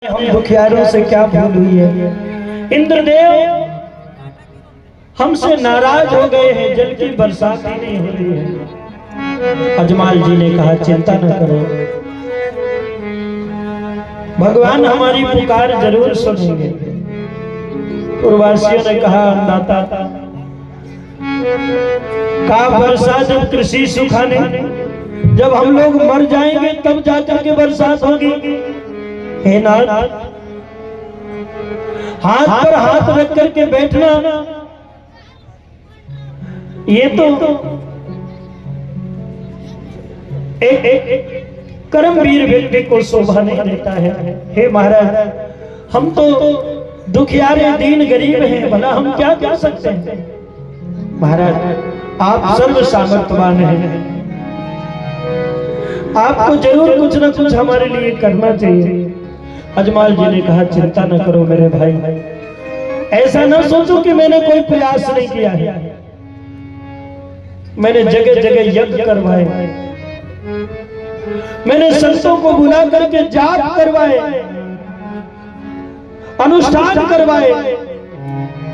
हम दुखियारों से क्या भूल हुई है। इंद्रदेव हमसे नाराज हो गए हैं, जल की बरसात ही नहीं हो रही है। अजमाल जी ने कहा चिंता न करो, भगवान हमारी पुकार जरूर सुनेंगे। पूर्ववासियों ने कहा अन्नदाता का वर्षा जब कृषि सुखाने, जब हम लोग मर जाएंगे तब जाकर के बरसात होगी। हे नाथ, हाथ पर हाथ रख करके बैठना ये तो एक कर्मवीर व्यक्ति को शोभा नहीं देता है। हे महाराज, हम तो दुखियारे दीन गरीब हैं, भला हम क्या कर सकते हैं। महाराज आप सर्व सामर्थ्यवान हैं, आपको जरूर कुछ न कुछ हमारे लिए करना चाहिए। अजमाल जी ने कहा चिंता न करो मेरे भाई, ऐसा न सोचो कि मैंने कोई प्रयास नहीं किया है। मैंने जगह जगह यज्ञ करवाए, मैंने संतों को बुला करके जाप करवाए, अनुष्ठान करवाए,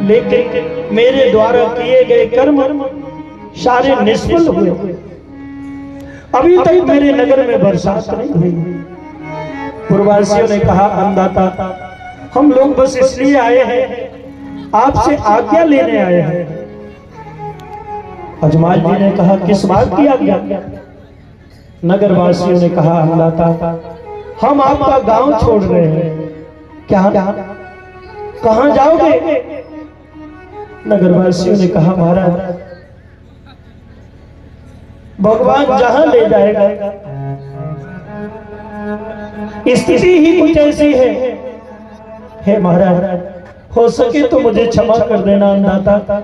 लेकिन मेरे द्वारा किए गए कर्म सारे निष्फल हुए। अभी तक मेरे नगर में बरसात नहीं हुई। पूर्ववासियों ने कहा अन्नदाता, हम लोग बस इसलिए आए हैं, आपसे आज्ञा लेने आए हैं। अजमाल जी ने कहा किस बात की आज्ञा। नगर वासियों ने कहा अन्नदाता, हम आपका गांव छोड़ रहे हैं। क्या कहां जाओगे। नगर वासियों ने कहा महाराज भगवान जहां ले जाएगा, स्थिति ही कुछ ऐसी है। हे महाराज, हो सके तो मुझे क्षमा कर देना अन्नदाता।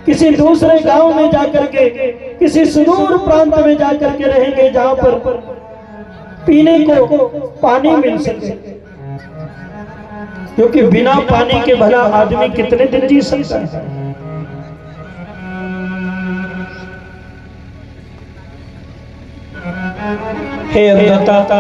किसी दूसरे गांव में जाकर के, किसी सुदूर प्रांत में जाकर के रहेंगे जहां पर पीने को पानी मिल सके, क्योंकि बिना पानी के भला आदमी कितने दिन जी सकता है। हे अन्नदाता,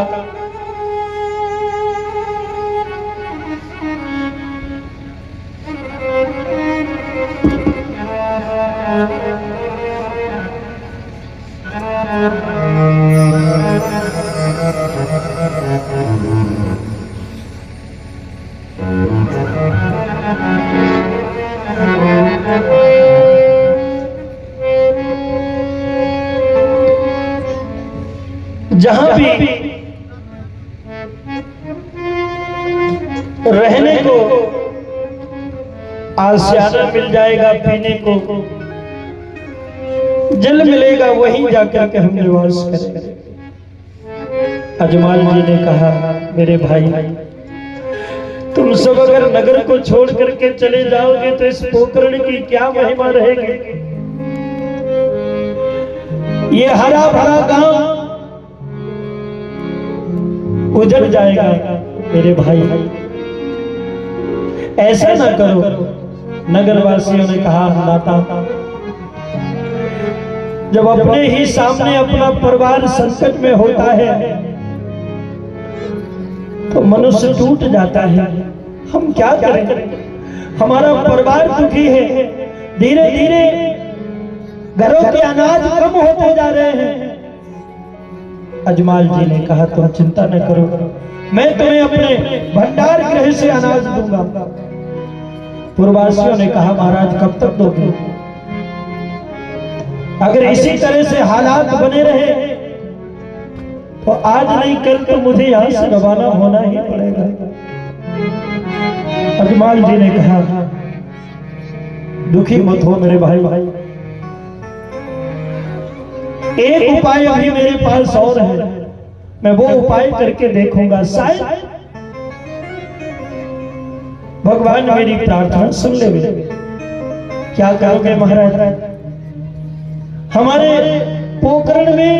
जहां भी रहने को आशियाना मिल जाएगा, पीने को जल मिलेगा, वहीं जाकर के हम निवास करेंगे। अजमाल जी ने कहा मेरे भाई, तुम सब अगर नगर को छोड़ करके चले जाओगे तो इस पोखरण की क्या महिमा रहेगी। ये हरा भरा गांव उजड़ जाएगा। मेरे भाई ऐसा ना करो। नगर वासियों ने कहा अन्नदाता, जब अपने ही सामने अपना परिवार संकट में होता है तो मनुष्य टूट जाता है। हम क्या करें, हमारा परिवार दुखी है, धीरे धीरे घरों के अनाज कम होते जा रहे हैं। अजमाल जी ने कहा तुम चिंता न करो, मैं तुम्हें अपने भंडार गृह से अनाज दूंगा। पूर्ववासियों ने कहा महाराज कब तक दोगे। अगर इसी तरह से हालात बने रहे तो आज नहीं कल तो मुझे यहां से रवाना होना ही पड़ेगा। अजमाल जी ने कहा दुखी मत हो मेरे भाई, एक उपाय अभी मेरे पास और है, मैं वो उपाय करके देखूंगा, शायद भगवान मेरी प्रार्थना सुन ले। क्या करोगे महाराज। हमारे पोखरण में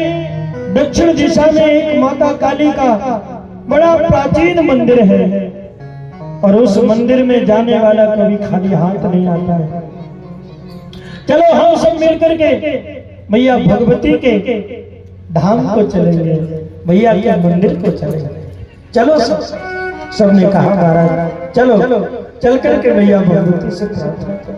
दक्षिण दिशा में एक माता काली का बड़ा प्राचीन मंदिर है, और उस मंदिर में जाने वाला कभी खाली हाथ नहीं आता है। चलो हम सब मिलकर के मैया भगवती के धाम को चलेंगे, मैया के मंदिर को चलेंगे। चलो सब सबने कहा महाराज चलो चल करके भैया भगवती से प्रार्थना करो।